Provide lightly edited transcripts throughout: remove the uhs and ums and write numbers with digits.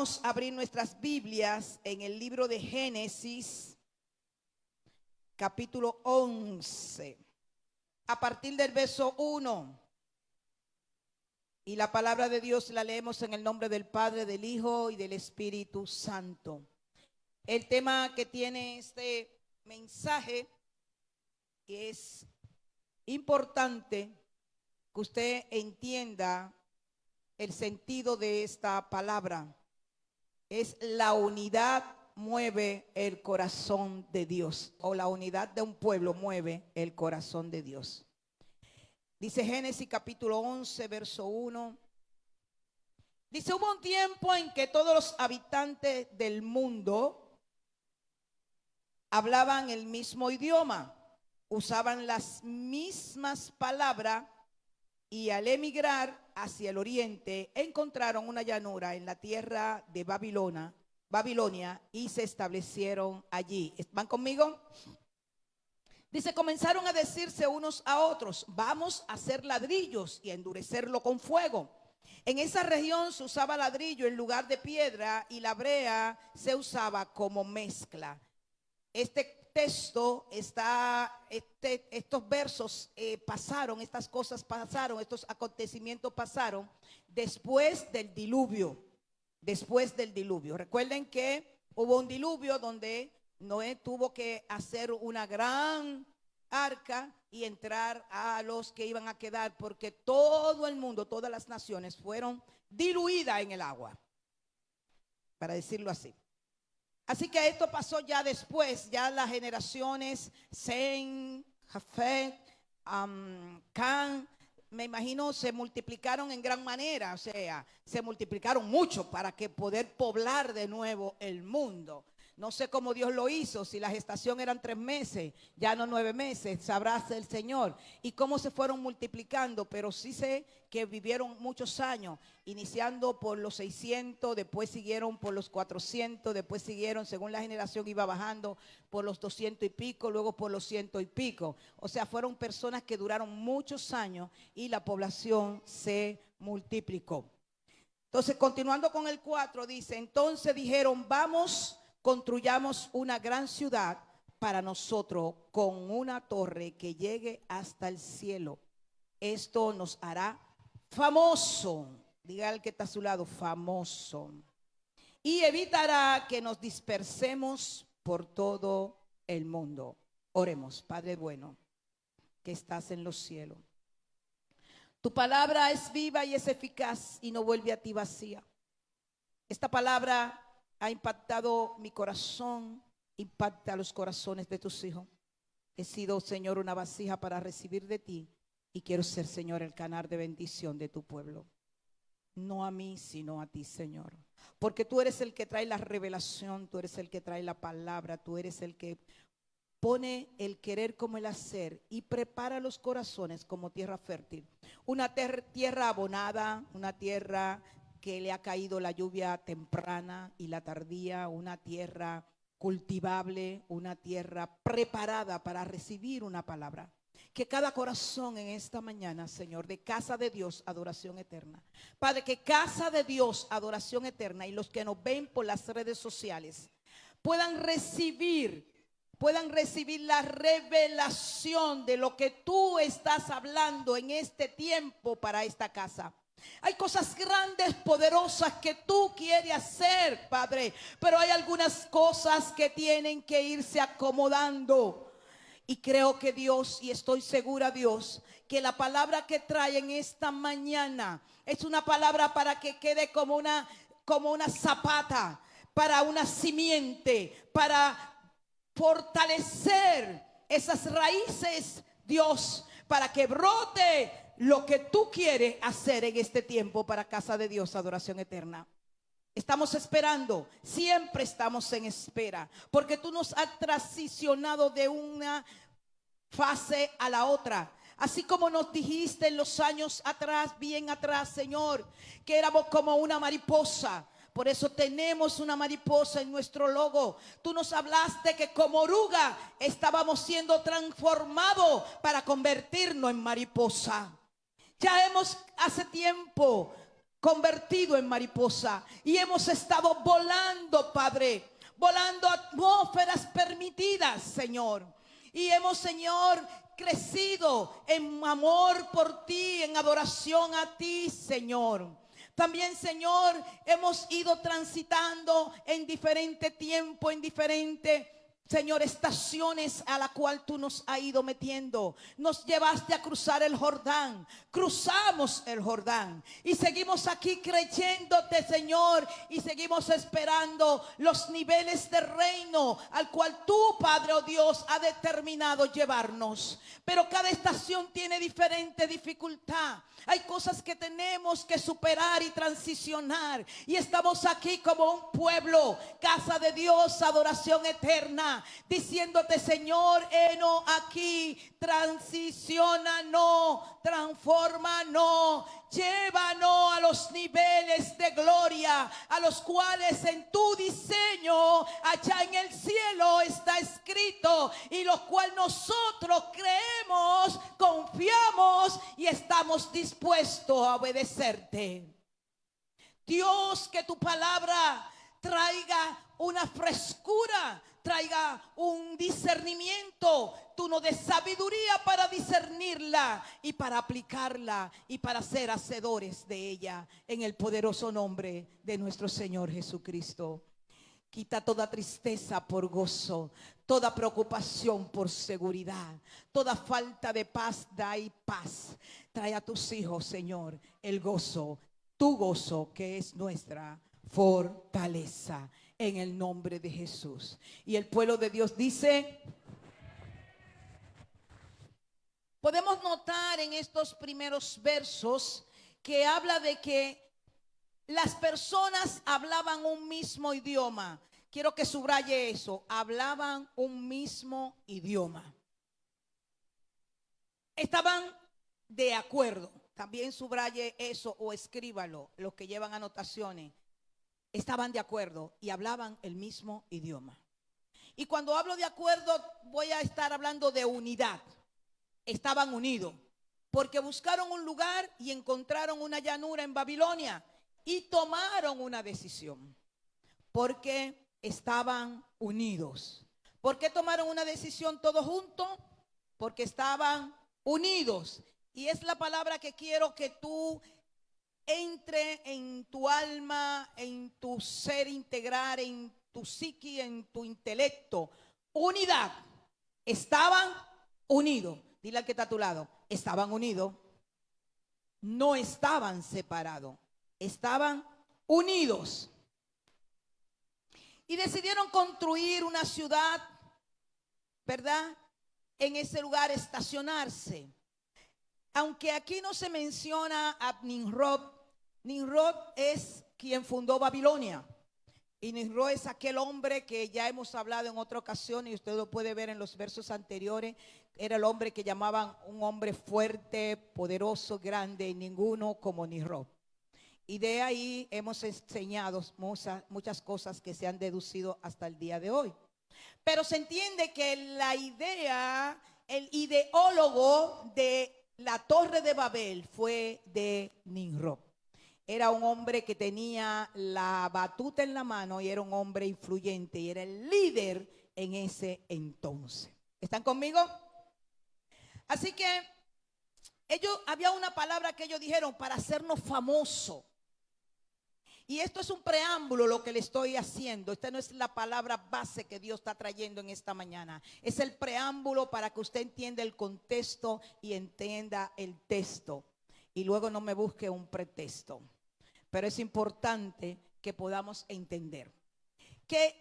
Vamos a abrir nuestras Biblias en el libro de Génesis, capítulo 11, a partir del verso 1. Y la palabra de Dios la leemos en el nombre del Padre, del Hijo y del Espíritu Santo. El tema que tiene este mensaje es importante que usted entienda el sentido de esta palabra. Es la unidad mueve el corazón de Dios, o la unidad de un pueblo mueve el corazón de Dios. Dice Génesis capítulo 11, verso 1. Dice: hubo un tiempo en que todos los habitantes del mundo hablaban el mismo idioma, usaban las mismas palabras, y al emigrar hacia el oriente encontraron una llanura en la tierra de Babilonia y se establecieron allí. ¿Van conmigo? Dice: comenzaron a decirse unos a otros: vamos a hacer ladrillos y a endurecerlo con fuego. En esa región se usaba ladrillo en lugar de piedra y la brea se usaba como mezcla. Este texto está, estos versos pasaron, estas cosas pasaron, estos acontecimientos pasaron después del diluvio. Después del diluvio. Recuerden que hubo un diluvio donde Noé tuvo que hacer una gran arca y entrar a los que iban a quedar, porque todo el mundo, todas las naciones fueron diluidas en el agua, para decirlo así. Así que esto pasó ya después, ya las generaciones Sem, Jafet, Can, me imagino se multiplicaron en gran manera, o sea, se multiplicaron mucho para que poder poblar de nuevo el mundo. No sé cómo Dios lo hizo, si la gestación eran 3 meses, ya no 9 meses, sabrá el Señor. Y cómo se fueron multiplicando, pero sí sé que vivieron muchos años, iniciando por los 600, después siguieron por los 400, después siguieron, según la generación iba bajando, por los 200 y pico, luego por los 100 y pico. O sea, fueron personas que duraron muchos años y la población se multiplicó. Entonces, continuando con el 4, dice: entonces dijeron, vamos, construyamos una gran ciudad para nosotros con una torre que llegue hasta el cielo. Esto nos hará famoso. Diga al que está a su lado: famoso. Y evitará que nos dispersemos por todo el mundo. Oremos. Padre bueno, que estás en los cielos, tu palabra es viva y es eficaz y no vuelve a ti vacía. Esta palabra ha impactado mi corazón, impacta los corazones de tus hijos. He sido, Señor, una vasija para recibir de ti y quiero ser, Señor, el canal de bendición de tu pueblo. No a mí, sino a ti, Señor. Porque tú eres el que trae la revelación, tú eres el que trae la palabra, tú eres el que pone el querer como el hacer y prepara los corazones como tierra fértil. Una tierra abonada, una tierra que le ha caído la lluvia temprana y la tardía, una tierra cultivable, una tierra preparada para recibir una palabra. Que cada corazón en esta mañana, Señor, de Casa de Dios, Adoración Eterna, Padre, que Casa de Dios, Adoración Eterna, y los que nos ven por las redes sociales puedan recibir la revelación de lo que tú estás hablando en este tiempo para esta casa. Hay cosas grandes, poderosas que tú quieres hacer, Padre, pero hay algunas cosas que tienen que irse acomodando. Y creo que Dios, y estoy segura, Dios, que la palabra que trae en esta mañana es una palabra para que quede como una zapata, para una simiente, para fortalecer esas raíces, Dios, para que brote lo que tú quieres hacer en este tiempo para Casa de Dios, Adoración Eterna. Estamos esperando, siempre estamos en espera, porque tú nos has transicionado de una fase a la otra. Así como nos dijiste en los años atrás, bien atrás, Señor, que éramos como una mariposa. Por eso tenemos una mariposa en nuestro logo. Tú nos hablaste que como oruga estábamos siendo transformados para convertirnos en mariposa. Ya hemos hace tiempo convertido en mariposa y hemos estado volando, Padre, volando atmósferas permitidas, Señor. Y hemos, Señor, crecido en amor por ti, en adoración a ti, Señor. También, Señor, hemos ido transitando en diferente tiempo, en diferente, Señor, estaciones a la cual tú nos has ido metiendo. Nos llevaste a cruzar el Jordán. Cruzamos el Jordán. Y seguimos aquí creyéndote, Señor. Y seguimos esperando los niveles de reino al cual tú, Padre, oh Dios, ha determinado llevarnos. Pero cada estación tiene diferente dificultad. Hay cosas que tenemos que superar y transicionar. Y estamos aquí como un pueblo, casa de Dios, adoración eterna, diciéndote, Señor, heno aquí, transiciónanos, transfórmanos, llévanos a los niveles de gloria, a los cuales en tu diseño allá en el cielo está escrito, y los cuales nosotros creemos, confiamos y estamos dispuestos a obedecerte. Dios, que tu palabra traiga una frescura, traiga un discernimiento. Tú nos des sabiduría para discernirla y para aplicarla y para ser hacedores de ella, en el poderoso nombre de nuestro Señor Jesucristo. Quita toda tristeza por gozo, toda preocupación por seguridad, toda falta de paz, da y paz. Trae a tus hijos, Señor, el gozo, tu gozo, que es nuestra fortaleza, en el nombre de Jesús. Y el pueblo de Dios dice, podemos notar en estos primeros versos que habla de que las personas hablaban un mismo idioma. Quiero que subraye eso, hablaban un mismo idioma. Estaban de acuerdo. También subraye eso o escríbalo, los que llevan anotaciones. Estaban de acuerdo y hablaban el mismo idioma. Y cuando hablo de acuerdo, voy a estar hablando de unidad. Estaban unidos porque buscaron un lugar y encontraron una llanura en Babilonia y tomaron una decisión porque estaban unidos. ¿Por qué tomaron una decisión todos juntos? Porque estaban unidos. Y es la palabra que quiero que tú entre en tu alma, en tu ser integral, en tu psique, en tu intelecto. Unidad. Estaban unidos. Dile al que está a tu lado, estaban unidos. No estaban separados. Estaban unidos. Y decidieron construir una ciudad, ¿verdad? En ese lugar estacionarse. Aunque aquí no se menciona a Nimrod, Nimrod es quien fundó Babilonia. Y Nimrod es aquel hombre que ya hemos hablado en otra ocasión y usted lo puede ver en los versos anteriores. Era el hombre que llamaban un hombre fuerte, poderoso, grande, y ninguno como Nimrod. Y de ahí hemos enseñado muchas cosas que se han deducido hasta el día de hoy. Pero se entiende que la idea, el ideólogo de la Torre de Babel fue de Nimrod. Era un hombre que tenía la batuta en la mano y era un hombre influyente y era el líder en ese entonces. ¿Están conmigo? Así que había una palabra que ellos dijeron para hacernos famosos. Y esto es un preámbulo lo que le estoy haciendo. Esta no es la palabra base que Dios está trayendo en esta mañana. Es el preámbulo para que usted entienda el contexto y entienda el texto. Y luego no me busque un pretexto. Pero es importante que podamos entender que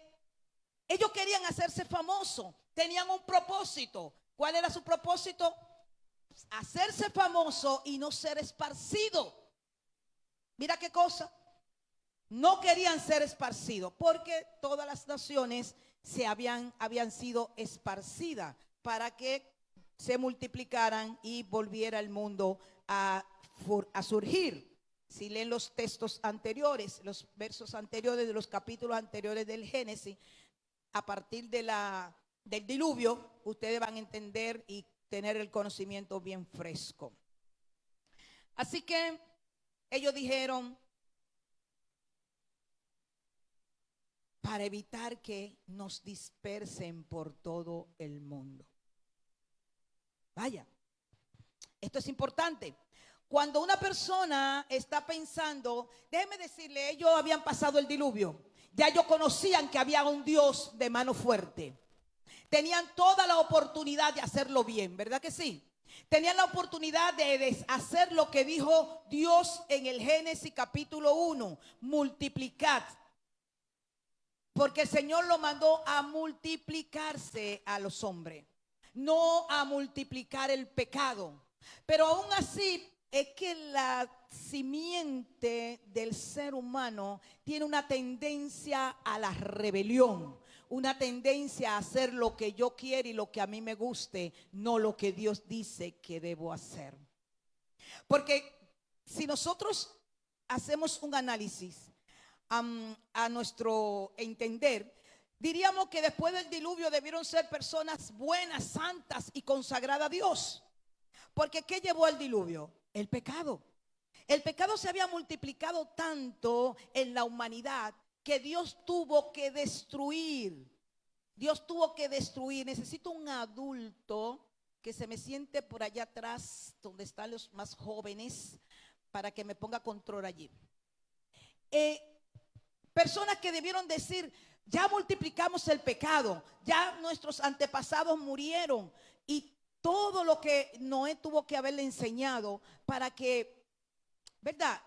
ellos querían hacerse famosos. Tenían un propósito. ¿Cuál era su propósito? Hacerse famoso y no ser esparcido. Mira qué cosa. No querían ser esparcidos porque todas las naciones habían sido esparcidas para que se multiplicaran y volviera el mundo a surgir. Si leen los textos anteriores, los versos anteriores de los capítulos anteriores del Génesis, a partir del diluvio, ustedes van a entender y tener el conocimiento bien fresco. Así que ellos dijeron, para evitar que nos dispersen por todo el mundo. Vaya, esto es importante. Cuando una persona está pensando, déjeme decirle, ellos habían pasado el diluvio. Ya ellos conocían que había un Dios de mano fuerte. Tenían toda la oportunidad de hacerlo bien, ¿verdad que sí? Tenían la oportunidad de hacer lo que dijo Dios en el Génesis capítulo 1, multiplicad. Porque el Señor lo mandó a multiplicarse a los hombres, no a multiplicar el pecado. Pero aún así es que la simiente del ser humano tiene una tendencia a la rebelión, una tendencia a hacer lo que yo quiero y lo que a mí me guste, no lo que Dios dice que debo hacer. Porque si nosotros hacemos un análisis a nuestro entender, diríamos que después del diluvio debieron ser personas buenas, santas y consagradas a Dios. Porque ¿qué llevó al diluvio? El pecado. El pecado se había multiplicado tanto en la humanidad que Dios tuvo que destruir. Dios tuvo que destruir. Necesito un adulto que se me siente por allá atrás, donde están los más jóvenes, para que me ponga control allí. Personas que debieron decir, ya multiplicamos el pecado, ya nuestros antepasados murieron y todo lo que Noé tuvo que haberle enseñado para que, ¿verdad?,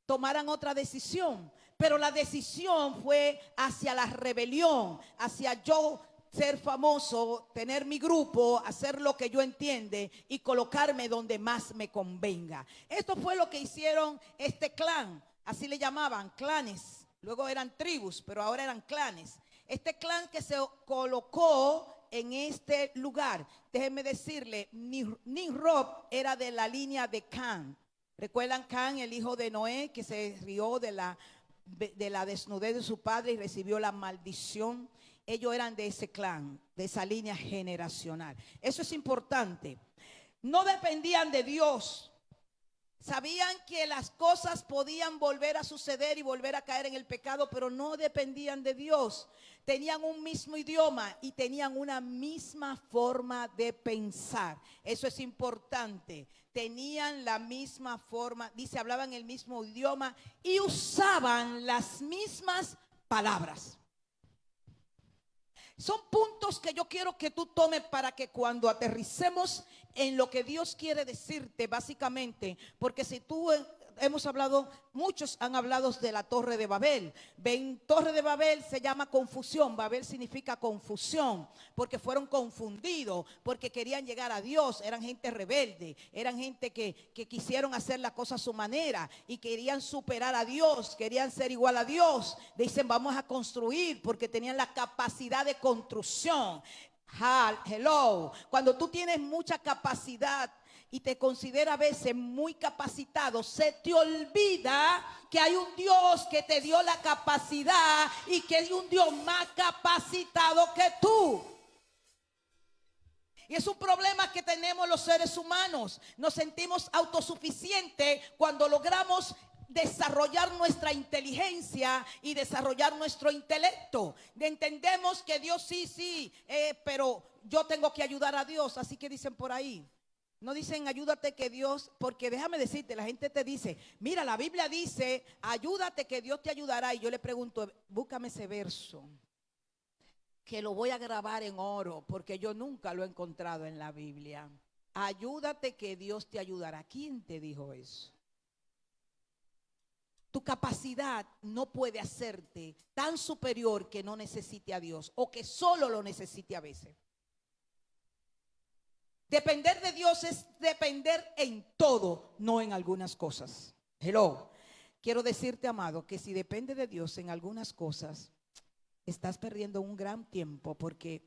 tomaran otra decisión. Pero la decisión fue hacia la rebelión, hacia yo ser famoso, tener mi grupo, hacer lo que yo entiende y colocarme donde más me convenga. Esto fue lo que hicieron este clan, así le llamaban, clanes. Luego eran tribus, pero ahora eran clanes. Este clan que se colocó en este lugar, déjenme decirle, Nimrod era de la línea de Can. ¿Recuerdan Can, el hijo de Noé, que se rió de la desnudez de su padre y recibió la maldición? Ellos eran de ese clan, de esa línea generacional. Eso es importante. No dependían de Dios. Sabían que las cosas podían volver a suceder y volver a caer en el pecado, pero no dependían de Dios. Tenían un mismo idioma y tenían una misma forma de pensar. Eso es importante. Tenían la misma forma, dice, hablaban el mismo idioma y usaban las mismas palabras. Son puntos que yo quiero que tú tomes para que cuando aterricemos en lo que Dios quiere decirte, básicamente, porque si tú hemos hablado, muchos han hablado de la Torre de Babel. Ven, Torre de Babel se llama confusión. Babel significa confusión, porque fueron confundidos, porque querían llegar a Dios. Eran gente rebelde, eran gente que quisieron hacer la cosa a su manera y querían superar a Dios, querían ser igual a Dios. Dicen, vamos a construir, porque tenían la capacidad de construcción. Hello, cuando tú tienes mucha capacidad y te considera a veces muy capacitado, se te olvida que hay un Dios que te dio la capacidad y que hay un Dios más capacitado que tú. Y es un problema que tenemos los seres humanos. Nos sentimos autosuficientes cuando logramos desarrollar nuestra inteligencia y desarrollar nuestro intelecto. Entendemos que Dios sí, pero yo tengo que ayudar a Dios. Así que dicen por ahí. No dicen ayúdate que Dios, porque déjame decirte, la gente te dice, mira, la Biblia dice, ayúdate que Dios te ayudará. Y yo le pregunto, búscame ese verso, que lo voy a grabar en oro, porque yo nunca lo he encontrado en la Biblia. Ayúdate que Dios te ayudará. ¿Quién te dijo eso? Tu capacidad no puede hacerte tan superior que no necesite a Dios o que solo lo necesite a veces. Depender de Dios es depender en todo, no en algunas cosas. Hello. Quiero decirte, amado, que si depende de Dios en algunas cosas, estás perdiendo un gran tiempo porque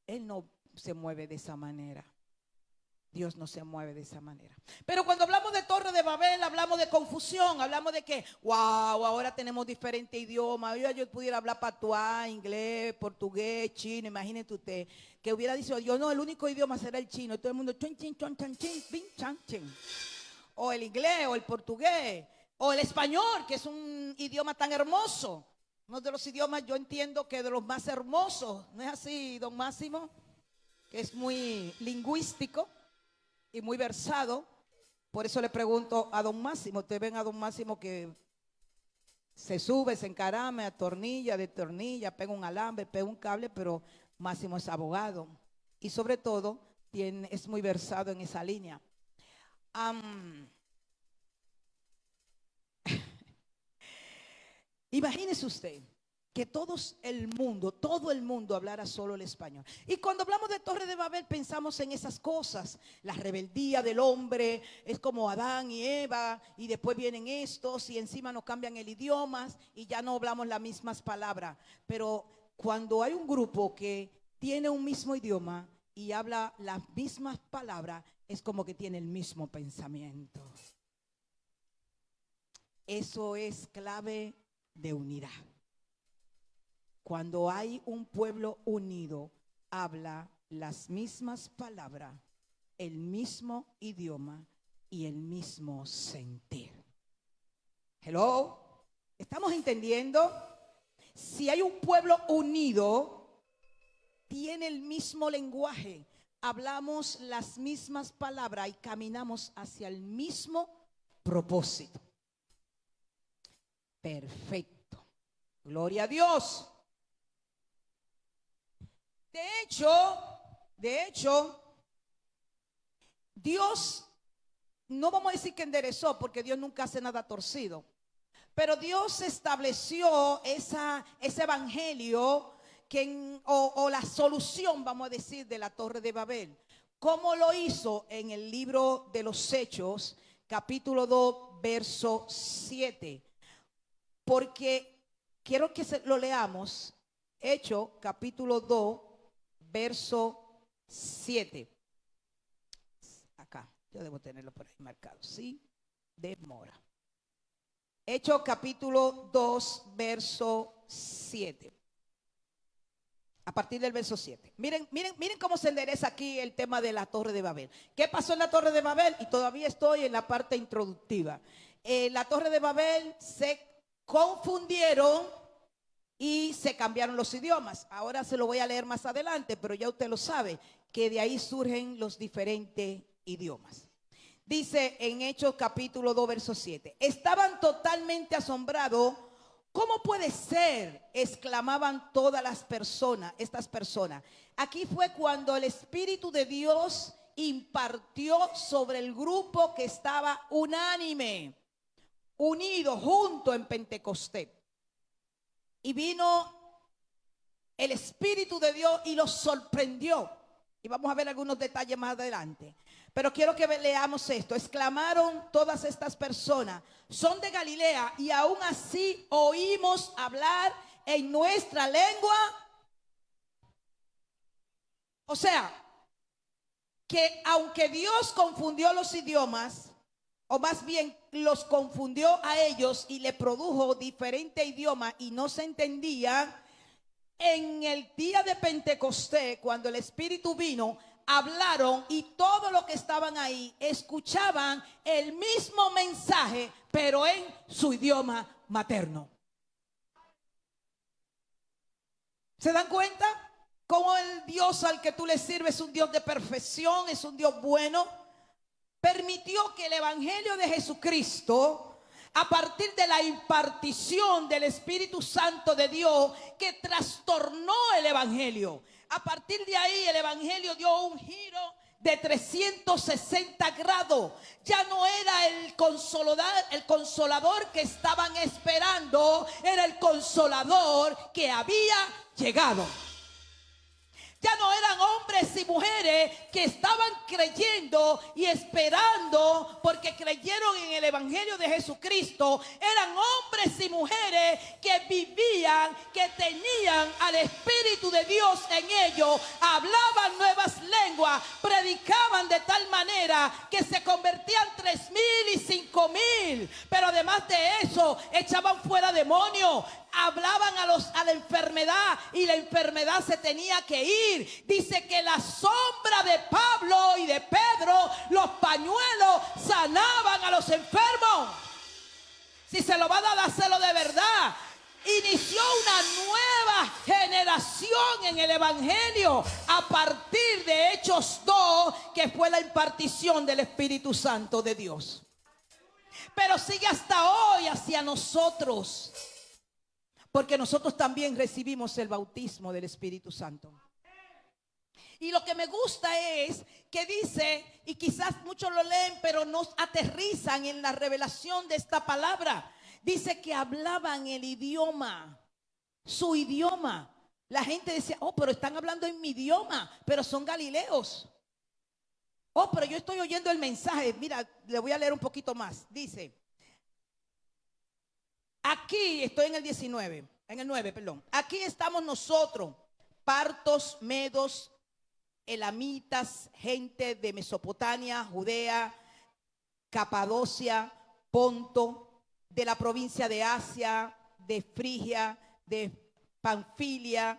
Él no se mueve de esa manera. Dios no se mueve de esa manera. Pero cuando hablamos de Torre de Babel, hablamos de confusión, hablamos de que, wow, ahora tenemos diferentes idiomas. Yo pudiera hablar patuá, inglés, portugués, chino. Imagínate usted que hubiera dicho, yo no, el único idioma será el chino. Todo el mundo, chun, chin, chon, chan, chin, bin, chan, chin. O el inglés, o el portugués, o el español, que es un idioma tan hermoso. Uno de los idiomas yo entiendo que de los más hermosos. ¿No es así, don Máximo? Que es muy lingüístico y muy versado. Por eso le pregunto a don Máximo. Ustedes ven a don Máximo que se sube, se encarama, atornilla, detornilla, pega un alambre, pega un cable, pero Máximo es abogado. Y sobre todo es muy versado en esa línea. Imagínese usted que todo el mundo hablara solo el español. Y cuando hablamos de Torre de Babel pensamos en esas cosas. La rebeldía del hombre es como Adán y Eva, y después vienen estos y encima nos cambian el idioma y ya no hablamos las mismas palabras. Pero cuando hay un grupo que tiene un mismo idioma y habla las mismas palabras, es como que tiene el mismo pensamiento. Eso es clave de unidad. Cuando hay un pueblo unido, habla las mismas palabras, el mismo idioma y el mismo sentir. Hello, ¿estamos entendiendo? Si hay un pueblo unido, tiene el mismo lenguaje, hablamos las mismas palabras y caminamos hacia el mismo propósito. Perfecto. Gloria a Dios. De hecho, Dios, no vamos a decir que enderezó, porque Dios nunca hace nada torcido, pero Dios estableció ese evangelio o la solución, vamos a decir, de la Torre de Babel. ¿Cómo lo hizo? En el libro de los Hechos, capítulo 2, verso 7. Porque quiero que lo leamos. Hechos, capítulo 2, verso 7. Acá, yo debo tenerlo por ahí marcado. Sí, demora. Hechos, capítulo 2, verso 7. A partir del verso 7. Miren cómo se endereza aquí el tema de la Torre de Babel. ¿Qué pasó en la Torre de Babel? Y todavía estoy en la parte introductiva. La Torre de Babel se confundieron y se cambiaron los idiomas. Ahora se lo voy a leer más adelante, pero ya usted lo sabe, que de ahí surgen los diferentes idiomas. Dice en Hechos capítulo 2, verso 7. Estaban totalmente asombrados. ¿Cómo puede ser? Exclamaban todas estas personas. Aquí fue cuando el Espíritu de Dios impartió sobre el grupo que estaba unánime, unido, junto en Pentecostés. Y vino el Espíritu de Dios y los sorprendió. Y vamos a ver algunos detalles más adelante. Pero quiero que leamos esto. Exclamaron todas estas personas: son de Galilea y aún así oímos hablar en nuestra lengua. O sea, que aunque Dios confundió los idiomas, o más bien los confundió a ellos y le produjo diferente idioma y no se entendía, en el día de Pentecostés, cuando el Espíritu vino, hablaron y todos los que estaban ahí escuchaban el mismo mensaje, pero en su idioma materno. ¿Se dan cuenta? Cómo el Dios al que tú le sirves es un Dios de perfección, es un Dios bueno. Permitió que el evangelio de Jesucristo, a partir de la impartición del Espíritu Santo de Dios, que trastornó el evangelio, a partir de ahí el evangelio dio un giro de 360 grados. Ya no era el consolador que estaban esperando, era el consolador que había llegado. Ya no eran hombres y mujeres que estaban creyendo y esperando porque creyeron en el evangelio de Jesucristo. Eran hombres y mujeres que vivían, que tenían al Espíritu de Dios en ellos, hablaban nuevas lenguas, predicaban de tal manera que se convertían 3,000 y 5,000. Pero además de eso, echaban fuera demonios, hablaban a la enfermedad y la enfermedad se tenía que ir. Dice que la sombra de Pablo y de Pedro, los pañuelos, sanaban a los enfermos. Si se lo va a dar, hácelo de verdad. inició una nueva generación en el Evangelio a partir de Hechos 2, que fue la impartición del Espíritu Santo de Dios. Pero sigue hasta hoy hacia nosotros, porque nosotros también recibimos el bautismo del Espíritu Santo. Y lo que me gusta es que dice, y quizás muchos lo leen, pero no aterrizan en la revelación de esta palabra. Dice que hablaban el idioma, su idioma. La gente decía, oh, pero están hablando en mi idioma, pero son galileos. Oh, pero yo estoy oyendo el mensaje. Mira, le voy a leer un poquito más. Dice, aquí estoy en el 19, en el 9, perdón. Aquí estamos nosotros, partos, medos, elamitas, gente de Mesopotamia, Judea, Capadocia, Ponto, de la provincia de Asia, de Frigia, de Panfilia,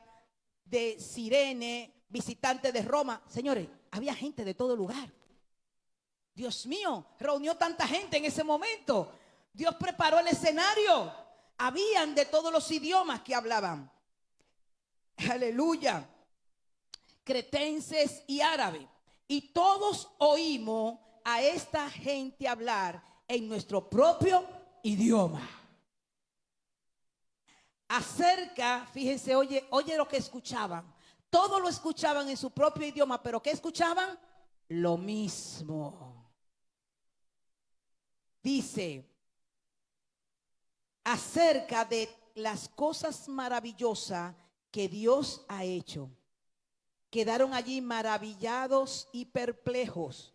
de Cirene, visitantes de Roma. Señores, había gente de todo lugar. Dios mío, reunió tanta gente en ese momento. Dios preparó el escenario. Habían de todos los idiomas que hablaban. Aleluya. Cretenses y árabes. Y todos oímos a esta gente hablar en nuestro propio idioma. Acerca, fíjense, oye lo que escuchaban. Todos lo escuchaban en su propio idioma, pero ¿qué escuchaban? Lo mismo. Dice, acerca de las cosas maravillosas que Dios ha hecho. Quedaron allí maravillados y perplejos.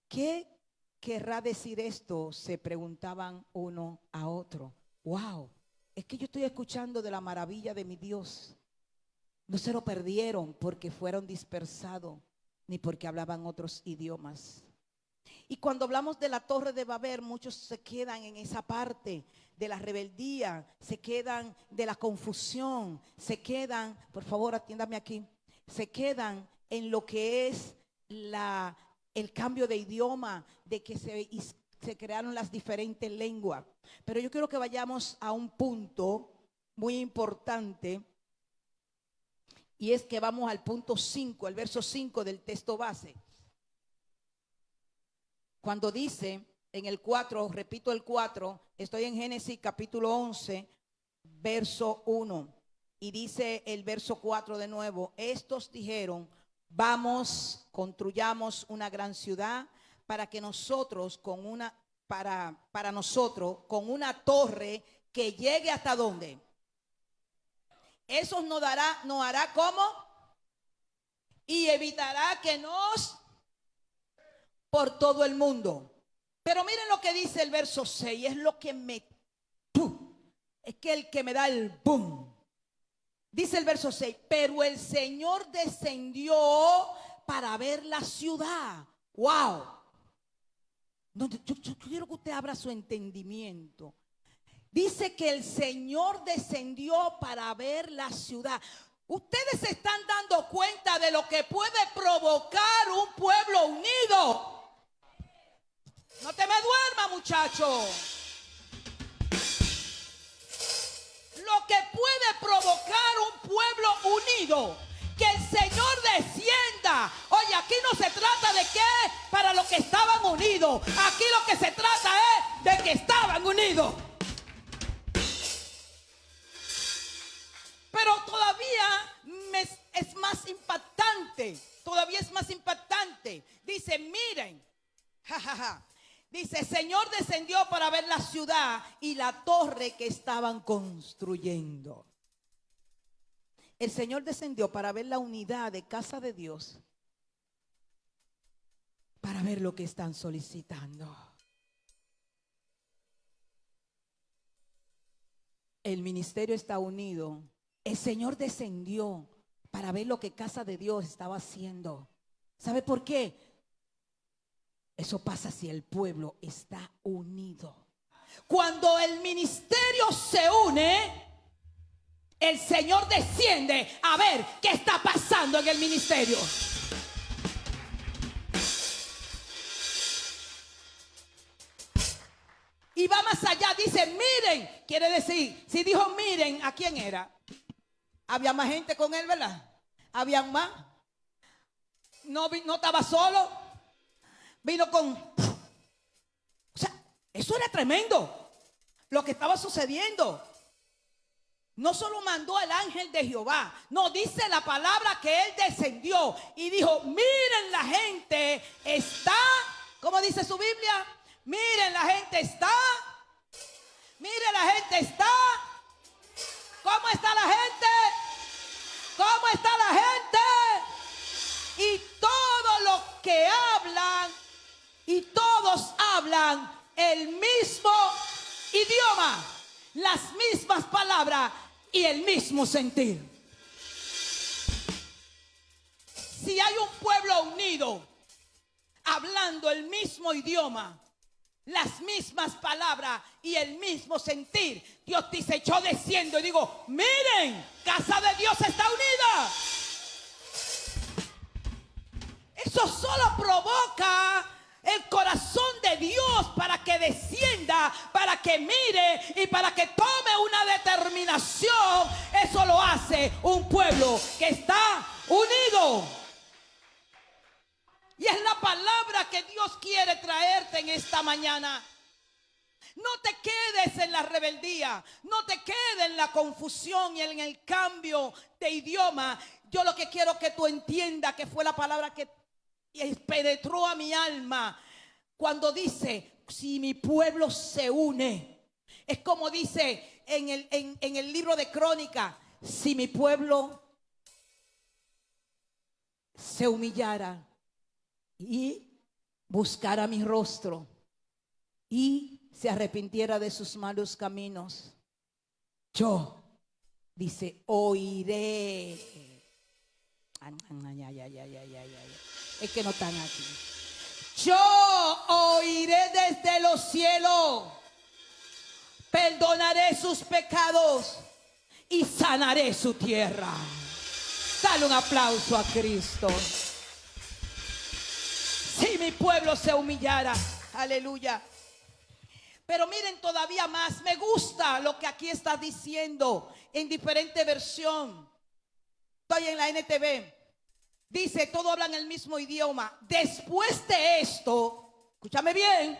¿Qué querrá decir esto? Se preguntaban uno a otro. Wow, es que yo estoy escuchando de la maravilla de mi Dios. No se lo perdieron porque fueron dispersados, ni porque hablaban otros idiomas. Y cuando hablamos de la Torre de Babel, muchos se quedan en esa parte de la rebeldía, se quedan de la confusión, se quedan, por favor atiéndame aquí, se quedan en lo que es el cambio de idioma, de que se crearon las diferentes lenguas. Pero yo quiero que vayamos a un punto muy importante, y es que vamos al punto 5, el verso 5 del texto base. Cuando dice en el 4, repito el 4, estoy en Génesis capítulo 11, verso 1. Y dice el verso 4 de nuevo, estos dijeron, vamos, construyamos una gran ciudad para que nosotros para nosotros con una torre que llegue hasta ¿dónde? Eso nos hará ¿cómo? Y evitará que nos por todo el mundo. Pero miren lo que dice el verso 6, es lo que es que el que me da el boom. Dice el verso 6, pero el Señor descendió para ver la ciudad. Wow. No, yo quiero que usted abra su entendimiento. Dice que el Señor descendió para ver la ciudad. Ustedes se están dando cuenta de lo que puede provocar un pueblo unido. No te me duermas, muchacho. Lo que puede provocar un pueblo unido, que el Señor descienda. Oye, aquí no se trata de que para los que estaban unidos. Aquí lo que se trata es de que estaban unidos. Pero todavía es más impactante. Todavía es más impactante. Dice, miren. Dice, Señor descendió para ver la ciudad y la torre que estaban construyendo. El Señor descendió para ver la unidad de casa de Dios, para ver lo que están solicitando. El ministerio está unido. El Señor descendió para ver lo que casa de Dios estaba haciendo. ¿Sabe por qué? Eso pasa si el pueblo está unido. Cuando el ministerio se une, el Señor desciende a ver qué está pasando en el ministerio. y va más allá. Dice, miren. Quiere decir, si dijo miren, ¿a quién era? Había más gente con él, ¿verdad? Habían más. No estaba solo. Vino con... O sea, eso era tremendo. Lo que estaba sucediendo. No solo mandó al ángel de Jehová. No, dice la palabra que él descendió y dijo, miren, la gente está... ¿Cómo dice su Biblia? Miren, la gente está. Miren, la gente está. ¿Cómo está la gente? ¿Cómo está la gente? Y todo lo que hablan, y todos hablan el mismo idioma, las mismas palabras y el mismo sentir. Si hay un pueblo unido, hablando el mismo idioma, las mismas palabras y el mismo sentir, Dios dice, yo desciendo y digo, miren, casa de Dios está unida. Eso solo provoca el corazón de Dios para que descienda, para que mire y para que tome una determinación. Eso lo hace un pueblo que está unido. Y es la palabra que Dios quiere traerte en esta mañana. No te quedes en la rebeldía, no te quedes en la confusión y en el cambio de idioma. Yo lo que quiero que tú entiendas que fue la palabra que penetró a mi alma cuando dice, si mi pueblo se une. Es como dice en el libro de Crónicas, si mi pueblo se humillara y buscara mi rostro y se arrepintiera de sus malos caminos, yo, dice, oiré. Es que no están aquí. Yo oiré desde los cielos, perdonaré sus pecados y sanaré su tierra. Dale un aplauso a Cristo. Si mi pueblo se humillara, aleluya. Pero miren todavía más, me gusta lo que aquí está diciendo en diferente versión. Estoy en la NTV. Dice, todos hablan el mismo idioma. Después de esto, escúchame bien.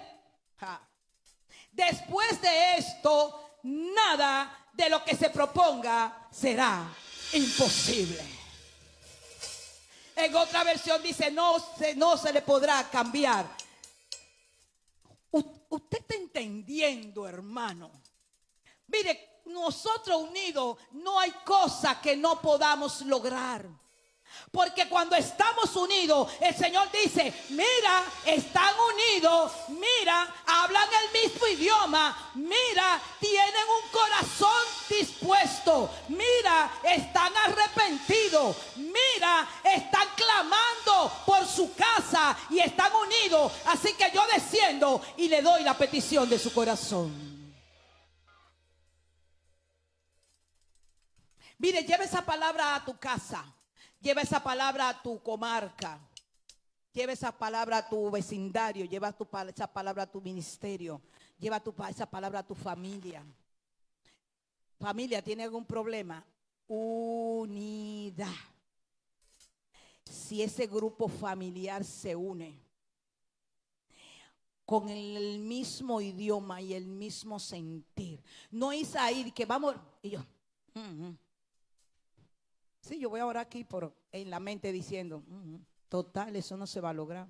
Después de esto, nada de lo que se proponga será imposible. En otra versión dice, no se le podrá cambiar. Usted está entendiendo, hermano. Mire, nosotros unidos no hay cosa que no podamos lograr. Porque cuando estamos unidos, el Señor dice, mira, están unidos, mira, hablan el mismo idioma, mira, tienen un corazón dispuesto, mira, están arrepentidos, mira, están clamando por su casa y están unidos. Así que yo desciendo y le doy la petición de su corazón. Mire, lleva esa palabra a tu casa. Lleva esa palabra a tu comarca. Lleva esa palabra a tu vecindario. Lleva esa palabra a tu ministerio. Lleva esa palabra a tu familia. Familia, ¿tiene algún problema? Unidad. Si ese grupo familiar se une con el mismo idioma y el mismo sentir. No es ahí que vamos. Y yo. Sí, yo voy a orar aquí en la mente diciendo, total, eso no se va a lograr.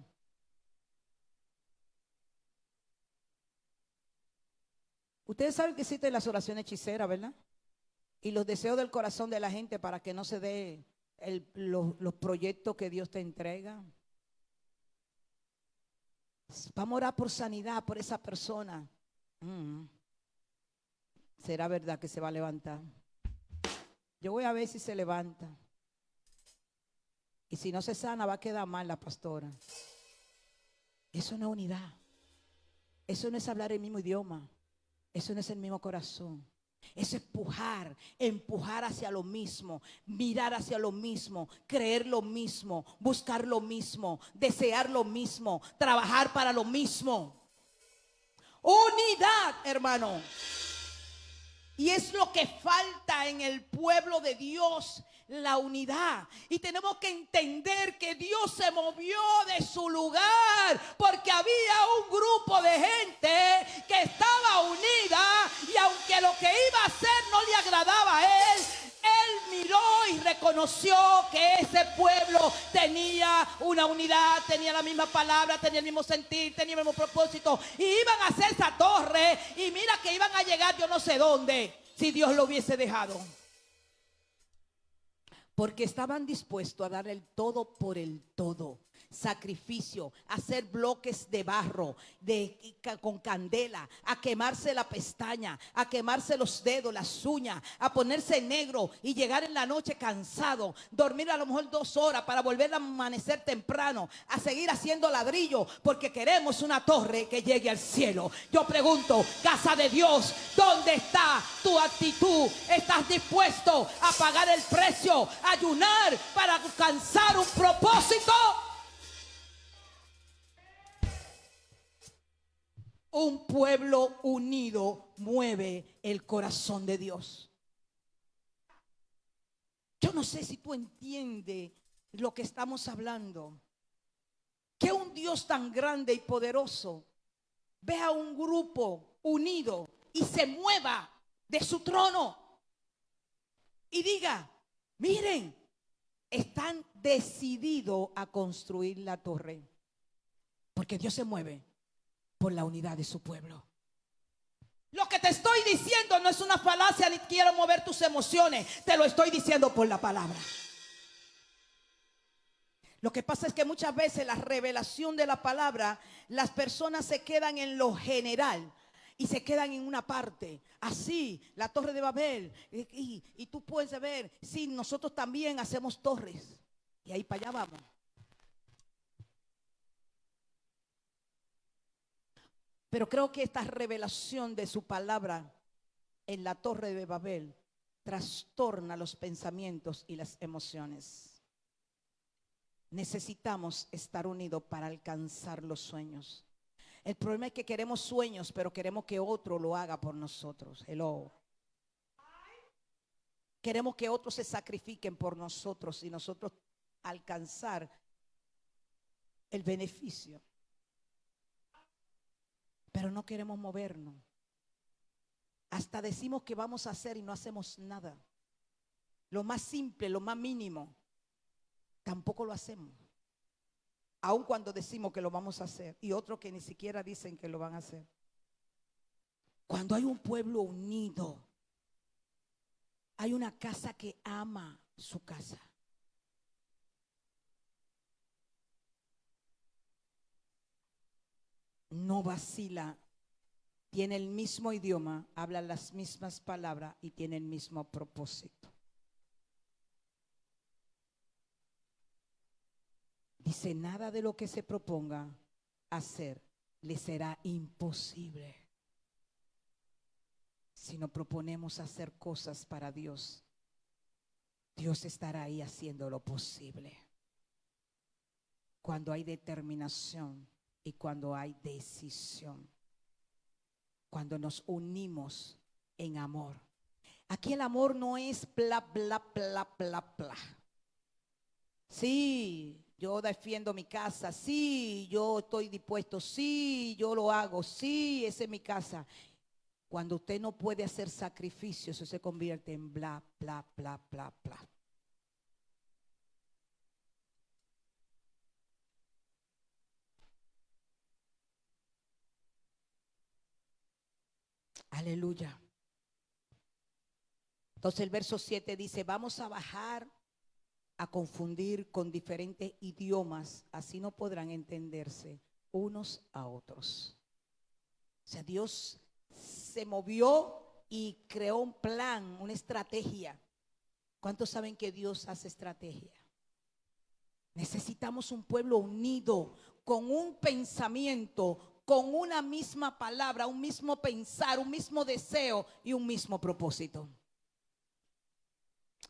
Ustedes saben que existen las oraciones hechiceras, ¿verdad? Y los deseos del corazón de la gente para que no se dé los proyectos que Dios te entrega. Vamos a orar por sanidad, por esa persona. ¿Será verdad que se va a levantar? Yo voy a ver si se levanta. Y si no se sana, va a quedar mal la pastora. Eso no es unidad. Eso no es hablar el mismo idioma. Eso no es el mismo corazón. Es empujar hacia lo mismo, mirar hacia lo mismo, creer lo mismo, buscar lo mismo, desear lo mismo, trabajar para lo mismo. Unidad, hermano. Y es lo que falta en el pueblo de Dios, la unidad. Y tenemos que entender que Dios se movió de su lugar porque había un grupo de gente que estaba unida, y aunque lo que iba a hacer no le agradaba a él, él miró y reconoció que ese pueblo tenía una unidad, tenía la misma palabra, tenía el mismo sentir, tenía el mismo propósito. Y iban a hacer esa torre, y mira que iban a llegar yo no sé dónde, si Dios lo hubiese dejado. Porque estaban dispuestos a dar el todo por el todo. Sacrificio, hacer bloques de barro con candela, a quemarse la pestaña, a quemarse los dedos, las uñas, a ponerse negro y llegar en la noche cansado, dormir a lo mejor 2 horas para volver a amanecer temprano, a seguir haciendo ladrillo, porque queremos una torre que llegue al cielo. Yo pregunto, casa de Dios, ¿dónde está tu actitud? ¿Estás dispuesto a pagar el precio, a ayunar para alcanzar un propósito? Un pueblo unido mueve el corazón de Dios. Yo no sé si tú entiendes lo que estamos hablando. Que un Dios tan grande y poderoso vea un grupo unido y se mueva de su trono y diga: miren, están decididos a construir la torre, porque Dios se mueve por la unidad de su pueblo. Lo que te estoy diciendo no es una falacia ni quiero mover tus emociones. Te lo estoy diciendo por la palabra. Lo que pasa es que muchas veces la revelación de la palabra, las personas se quedan en lo general y se quedan en una parte. Así, la torre de Babel. Y tú puedes ver, sí, nosotros también hacemos torres. Y ahí para allá vamos. Pero creo que esta revelación de su palabra en la torre de Babel trastorna los pensamientos y las emociones. Necesitamos estar unidos para alcanzar los sueños. El problema es que queremos sueños, pero queremos que otro lo haga por nosotros. Hello. Queremos que otros se sacrifiquen por nosotros y nosotros alcanzar el beneficio. Pero no queremos movernos. Hasta decimos que vamos a hacer y no hacemos nada. Lo más simple, lo más mínimo, tampoco lo hacemos. Aun cuando decimos que lo vamos a hacer, y otros que ni siquiera dicen que lo van a hacer. Cuando hay un pueblo unido, hay una casa que ama su casa. No vacila, tiene el mismo idioma, habla las mismas palabras y tiene el mismo propósito. Dice: nada de lo que se proponga hacer le será imposible. Si nos proponemos hacer cosas para Dios, Dios estará ahí haciendo lo posible. Cuando hay determinación y cuando hay decisión, cuando nos unimos en amor. Aquí el amor no es bla, bla, bla, bla, bla. Sí, yo defiendo mi casa. Sí, yo estoy dispuesto. Sí, yo lo hago. Sí, esa es mi casa. Cuando usted no puede hacer sacrificios, eso se convierte en bla, bla, bla, bla, bla. Aleluya. Entonces el verso 7 dice: vamos a bajar a confundir con diferentes idiomas, así no podrán entenderse unos a otros. O sea, Dios se movió y creó un plan, una estrategia. ¿Cuántos saben que Dios hace estrategia? Necesitamos un pueblo unido, con un pensamiento, con una misma palabra, un mismo pensar, un mismo deseo y un mismo propósito.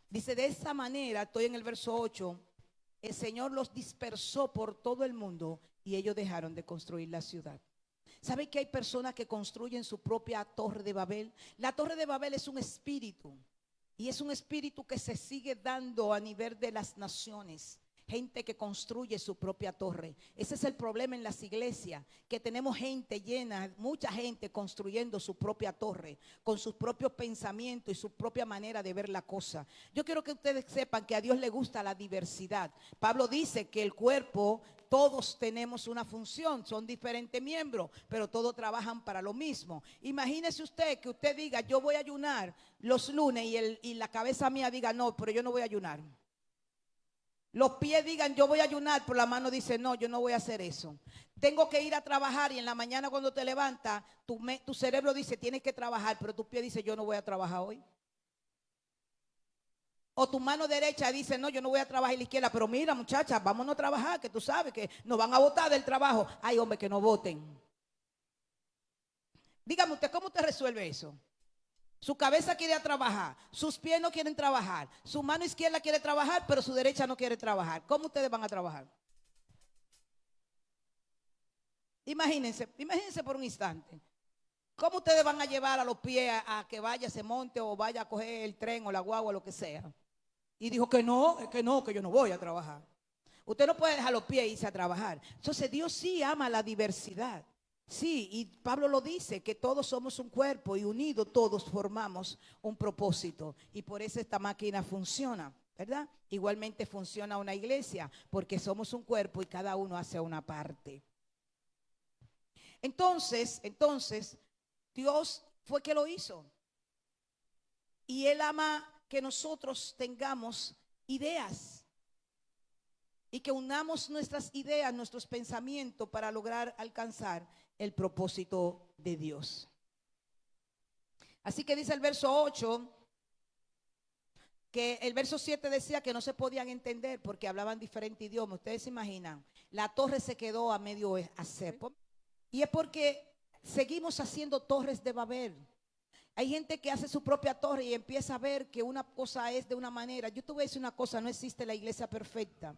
Dice: de esa manera, estoy en el verso 8, el Señor los dispersó por todo el mundo y ellos dejaron de construir la ciudad. ¿Sabe que hay personas que construyen su propia torre de Babel? La torre de Babel es un espíritu. Y es un espíritu que se sigue dando a nivel de las naciones. Gente que construye su propia torre. Ese es el problema en las iglesias, que tenemos gente llena, mucha gente construyendo su propia torre, con sus propios pensamientos y su propia manera de ver la cosa. Yo quiero que ustedes sepan que a Dios le gusta la diversidad. Pablo dice que el cuerpo, todos tenemos una función, son diferentes miembros, pero todos trabajan para lo mismo. Imagínese usted que usted diga, yo voy a ayunar los lunes y la cabeza mía diga, no, pero yo no voy a ayunar. Los pies digan, yo voy a ayunar, pero la mano dice, no, yo no voy a hacer eso. Tengo que ir a trabajar y en la mañana cuando te levantas, tu cerebro dice, tienes que trabajar, pero tu pie dice, yo no voy a trabajar hoy. O tu mano derecha dice, no, yo no voy a trabajar, y la izquierda, pero mira muchacha, vámonos a trabajar, que tú sabes que nos van a botar del trabajo. Ay, hombre, que no voten. Dígame usted, ¿cómo usted resuelve eso? Su cabeza quiere trabajar, sus pies no quieren trabajar, su mano izquierda quiere trabajar, pero su derecha no quiere trabajar. ¿Cómo ustedes van a trabajar? Imagínense por un instante. ¿Cómo ustedes van a llevar a los pies a que vaya, se monte o vaya a coger el tren o la guagua o lo que sea? Y dijo que no, que yo no voy a trabajar. Usted no puede dejar los pies e irse a trabajar. Entonces Dios sí ama la diversidad. Sí, y Pablo lo dice, que todos somos un cuerpo y unidos todos formamos un propósito. Y por eso esta máquina funciona, ¿verdad? Igualmente funciona una iglesia, porque somos un cuerpo y cada uno hace una parte. Entonces, Dios fue que lo hizo. Y Él ama que nosotros tengamos ideas. Y que unamos nuestras ideas, nuestros pensamientos para lograr alcanzar el propósito de Dios. Así que dice el verso 8, que el verso 7 decía que no se podían entender porque hablaban diferente idioma. Ustedes se imaginan, la torre se quedó a medio hacer. Y es porque seguimos haciendo torres de Babel. Hay gente que hace su propia torre y empieza a ver que una cosa es de una manera. Yo te voy a decir una cosa, no existe la iglesia perfecta.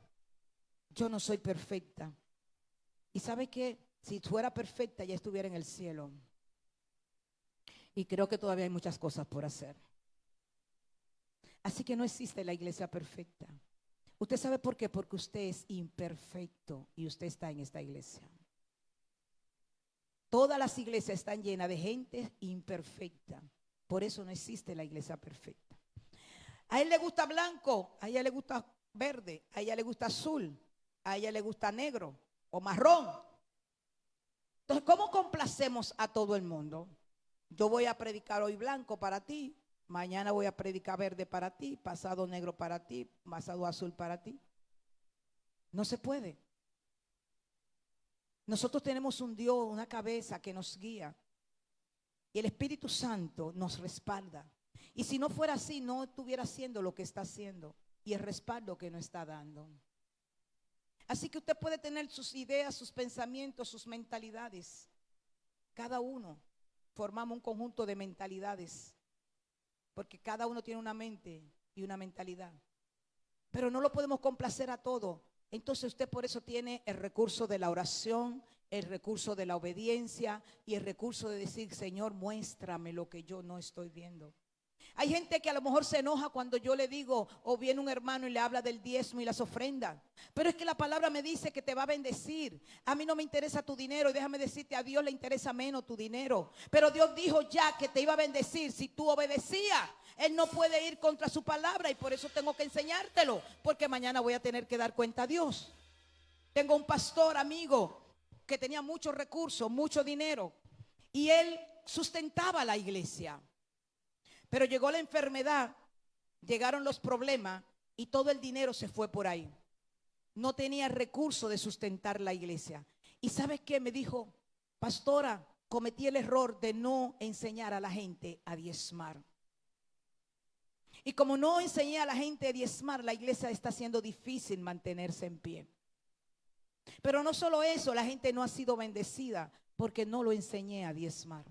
Yo no soy perfecta. ¿Y sabe qué? Si fuera perfecta ya estuviera en el cielo. Y creo que todavía hay muchas cosas por hacer. Así que no existe la iglesia perfecta. ¿Usted sabe por qué? Porque usted es imperfecto y usted está en esta iglesia. Todas las iglesias están llenas de gente imperfecta. Por eso no existe la iglesia perfecta. A él le gusta blanco, a ella le gusta verde, a ella le gusta azul, a ella le gusta negro o marrón. Entonces, ¿cómo complacemos a todo el mundo? Yo voy a predicar hoy blanco para ti, mañana voy a predicar verde para ti, pasado negro para ti, pasado azul para ti. No se puede. Nosotros tenemos un Dios, una cabeza que nos guía. Y el Espíritu Santo nos respalda. Y si no fuera así, no estuviera haciendo lo que está haciendo. Y el respaldo que nos está dando. Así que usted puede tener sus ideas, sus pensamientos, sus mentalidades. Cada uno formamos un conjunto de mentalidades. Porque cada uno tiene una mente y una mentalidad. Pero no lo podemos complacer a todo. Entonces usted por eso tiene el recurso de la oración, el recurso de la obediencia y el recurso de decir, Señor, muéstrame lo que yo no estoy viendo. Hay gente que a lo mejor se enoja cuando yo le digo, o viene un hermano y le habla del diezmo y las ofrendas. Pero es que la palabra me dice que te va a bendecir. A mí no me interesa tu dinero y déjame decirte, a Dios le interesa menos tu dinero. Pero Dios dijo ya que te iba a bendecir si tú obedecías. Él no puede ir contra su palabra y por eso tengo que enseñártelo, porque mañana voy a tener que dar cuenta a Dios. Tengo un pastor amigo que tenía muchos recursos, mucho dinero y él sustentaba la iglesia. Pero llegó la enfermedad, llegaron los problemas y todo el dinero se fue por ahí. No tenía recurso de sustentar la iglesia. ¿Y sabes qué? Me dijo, pastora, cometí el error de no enseñar a la gente a diezmar. Y como no enseñé a la gente a diezmar, la iglesia está haciendo difícil mantenerse en pie. Pero no solo eso, la gente no ha sido bendecida porque no lo enseñé a diezmar.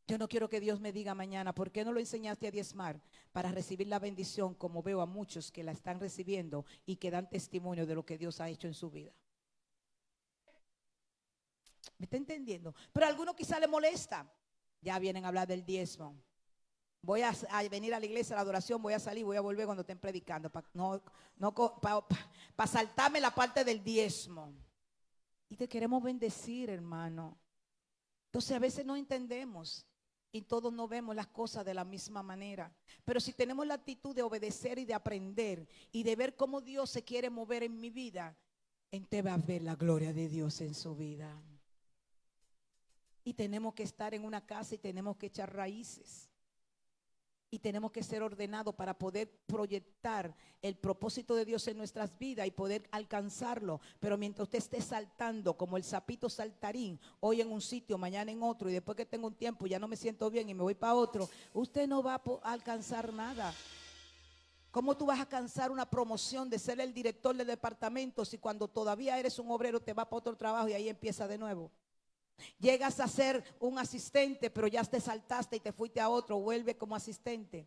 Yo no quiero que Dios me diga mañana, ¿por qué no lo enseñaste a diezmar? Para recibir la bendición, como veo a muchos que la están recibiendo y que dan testimonio de lo que Dios ha hecho en su vida. ¿Me está entendiendo? Pero a algunos quizá les molesta. Ya vienen a hablar del diezmo. Voy a venir a la iglesia, a la adoración, voy a salir, voy a volver cuando estén predicando. Para saltarme la parte del diezmo. Y te queremos bendecir, hermano. Entonces a veces no entendemos y todos no vemos las cosas de la misma manera. Pero si tenemos la actitud de obedecer y de aprender y de ver cómo Dios se quiere mover en mi vida, entonces va a ver la gloria de Dios en su vida. Y tenemos que estar en una casa y tenemos que echar raíces. Y tenemos que ser ordenados para poder proyectar el propósito de Dios en nuestras vidas y poder alcanzarlo. Pero mientras usted esté saltando como el sapito saltarín, hoy en un sitio, mañana en otro, y después que tengo un tiempo ya no me siento bien y me voy para otro, usted no va a alcanzar nada. ¿Cómo tú vas a alcanzar una promoción de ser el director del departamento si cuando todavía eres un obrero te vas para otro trabajo y ahí empieza de nuevo? Llegas a ser un asistente, pero ya te saltaste y te fuiste a otro, vuelve como asistente.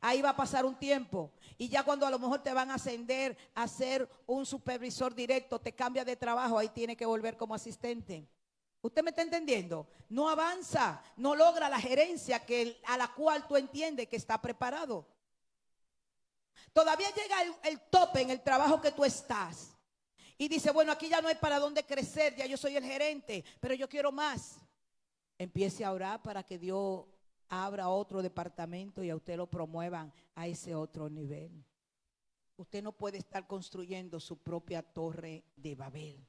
Ahí va a pasar un tiempo y ya cuando a lo mejor te van a ascender a ser un supervisor directo, te cambia de trabajo, ahí tiene que volver como asistente. ¿Usted me está entendiendo? No avanza, no logra la gerencia a la cual tú entiendes que está preparado. Todavía llega el tope en el trabajo que tú estás. Y dice, bueno, aquí ya no hay para dónde crecer, ya yo soy el gerente, pero yo quiero más. Empiece a orar para que Dios abra otro departamento y a usted lo promuevan a ese otro nivel. Usted no puede estar construyendo su propia torre de Babel.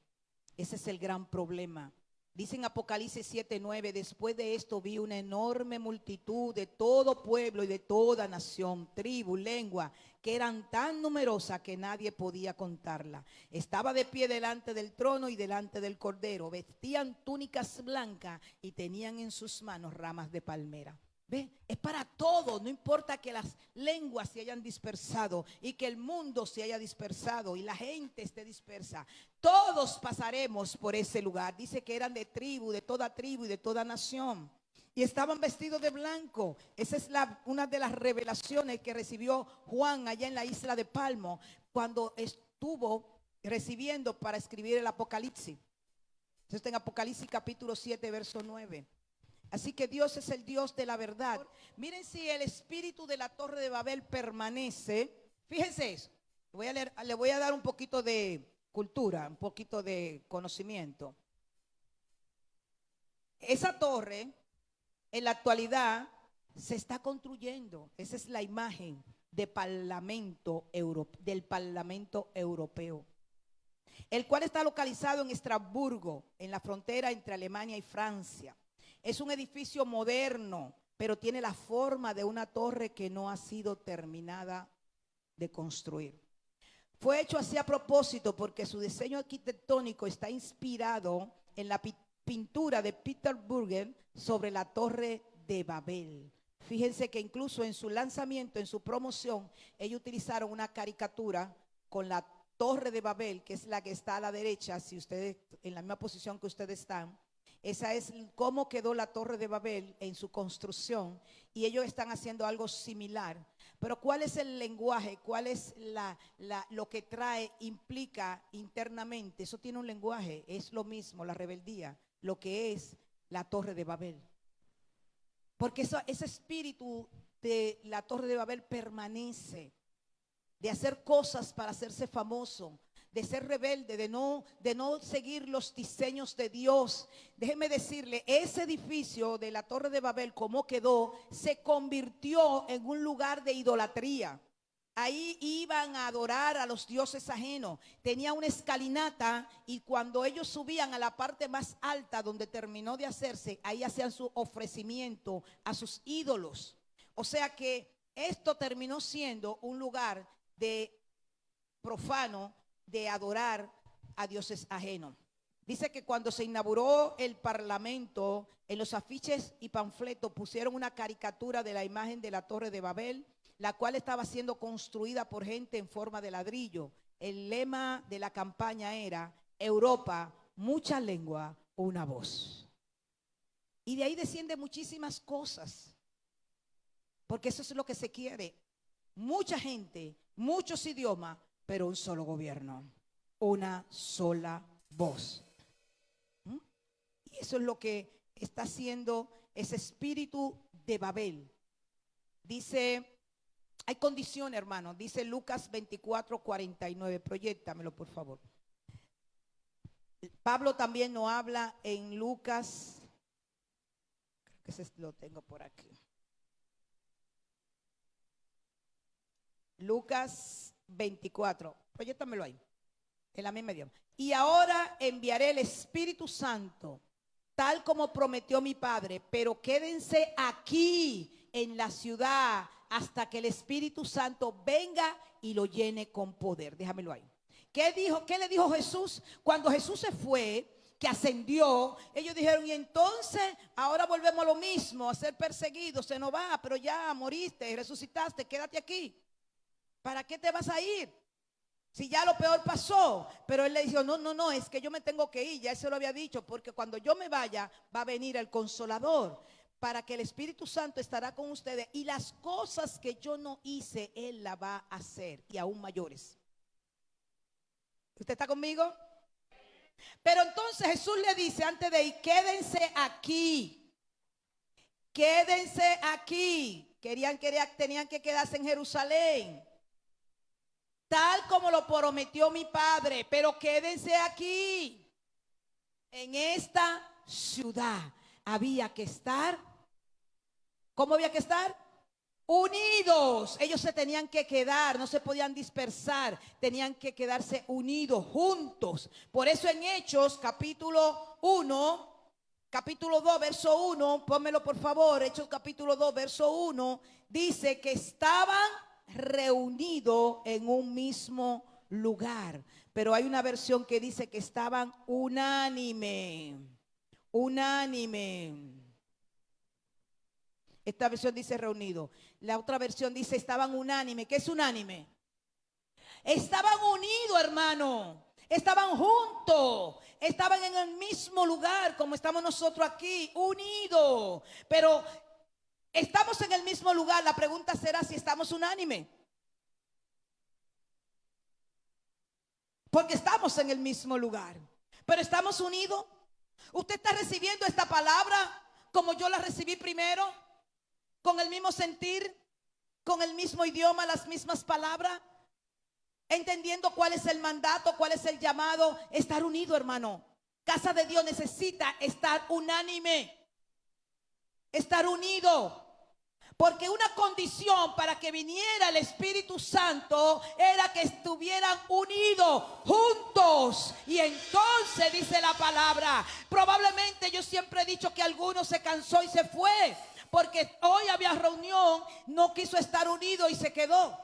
Ese es el gran problema. Dice en Apocalipsis 7:9, después de esto vi una enorme multitud de todo pueblo y de toda nación, tribu, lengua, que eran tan numerosas que nadie podía contarla. Estaba de pie delante del trono y delante del Cordero. Vestían túnicas blancas y tenían en sus manos ramas de palmera. ¿Ve? Es para todo, no importa que las lenguas se hayan dispersado y que el mundo se haya dispersado y la gente esté dispersa. Todos pasaremos por ese lugar. Dice que eran de tribu y de toda nación. Y estaban vestidos de blanco. Esa es una de las revelaciones que recibió Juan allá en la isla de Palmo cuando estuvo recibiendo para escribir el Apocalipsis. Eso está en Apocalipsis capítulo 7, verso 9. Así que Dios es el Dios de la verdad. Miren si el espíritu de la Torre de Babel permanece. Fíjense eso. Le voy a dar un poquito de cultura, un poquito de conocimiento. Esa torre en la actualidad se está construyendo. Esa es la imagen del Parlamento Europeo, el cual está localizado en Estrasburgo, en la frontera entre Alemania y Francia. Es un edificio moderno, pero tiene la forma de una torre que no ha sido terminada de construir. Fue hecho así a propósito porque su diseño arquitectónico está inspirado en la pintura de Peter Bruegel sobre la Torre de Babel. Fíjense que incluso en su lanzamiento, en su promoción, ellos utilizaron una caricatura con la Torre de Babel, que es la que está a la derecha, si ustedes en la misma posición que ustedes están. Esa es cómo quedó la Torre de Babel en su construcción y ellos están haciendo algo similar. Pero ¿cuál es el lenguaje? ¿Cuál es lo que trae, implica internamente? Eso tiene un lenguaje, es lo mismo, la rebeldía, lo que es la Torre de Babel. Porque ese espíritu de la Torre de Babel permanece, de hacer cosas para hacerse famoso, de ser rebelde, de no seguir los diseños de Dios. Déjeme decirle, ese edificio de la Torre de Babel, como quedó, se convirtió en un lugar de idolatría. Ahí iban a adorar a los dioses ajenos. Tenía una escalinata y cuando ellos subían a la parte más alta donde terminó de hacerse, ahí hacían su ofrecimiento a sus ídolos. O sea que esto terminó siendo un lugar de profano, de adorar a dioses ajenos. Dice que cuando se inauguró el parlamento, en los afiches y panfletos pusieron una caricatura de la imagen de la Torre de Babel, la cual estaba siendo construida por gente en forma de ladrillo. El lema de la campaña era: Europa, mucha lengua, una voz. Y de ahí descienden muchísimas cosas, porque eso es lo que se quiere. Mucha gente, muchos idiomas, pero un solo gobierno, una sola voz. Y eso es lo que está haciendo ese espíritu de Babel. Dice, hay condiciones, hermano. Dice Lucas 24:49. Proyéctamelo, por favor. Pablo también nos habla en Lucas. Creo que ese lo tengo por aquí. Lucas 24. Proyéctamelo ahí. En la misma idioma. Y ahora enviaré el Espíritu Santo, tal como prometió mi Padre, pero quédense aquí en la ciudad hasta que el Espíritu Santo venga y lo llene con poder. Déjamelo ahí. ¿Qué dijo? ¿Qué le dijo Jesús? Cuando Jesús se fue, que ascendió, ellos dijeron, y entonces ahora volvemos a lo mismo, a ser perseguidos, se nos va, pero ya moriste, resucitaste, quédate aquí. ¿Para qué te vas a ir? Si ya lo peor pasó. Pero él le dijo, no, es que yo me tengo que ir. Ya él se lo había dicho, porque cuando yo me vaya va a venir el Consolador, para que el Espíritu Santo estará con ustedes, y las cosas que yo no hice, Él las va a hacer, y aún mayores. ¿Usted está conmigo? Pero entonces Jesús le dice antes de ir, quédense aquí. Quédense aquí. Tenían que quedarse en Jerusalén, tal como lo prometió mi Padre, pero quédense aquí. En esta ciudad había que estar. ¿Cómo había que estar? Unidos. Ellos se tenían que quedar, no se podían dispersar, tenían que quedarse unidos, juntos. Por eso en Hechos capítulo 1, capítulo 2, verso 1, pónmelo por favor, Hechos capítulo 2, verso 1, dice que estaban reunidos en un mismo lugar. Pero hay una versión que dice que estaban unánime. Esta versión dice reunido. La otra versión dice estaban unánime. ¿Qué es unánime? Estaban unidos, hermano. Estaban juntos. Estaban en el mismo lugar como estamos nosotros aquí, unidos. Pero estamos en el mismo lugar. La pregunta será si estamos unánime. Porque estamos en el mismo lugar. Pero estamos unidos. ¿Usted está recibiendo esta palabra como yo la recibí primero? Con el mismo sentir, con el mismo idioma, las mismas palabras, entendiendo cuál es el mandato, cuál es el llamado. Estar unido, hermano. Casa de Dios necesita estar unánime, estar unido. Porque una condición para que viniera el Espíritu Santo era que estuvieran unidos, juntos. Y entonces dice la palabra, probablemente yo siempre he dicho que alguno se cansó y se fue, porque hoy había reunión, no quiso estar unido y se quedó.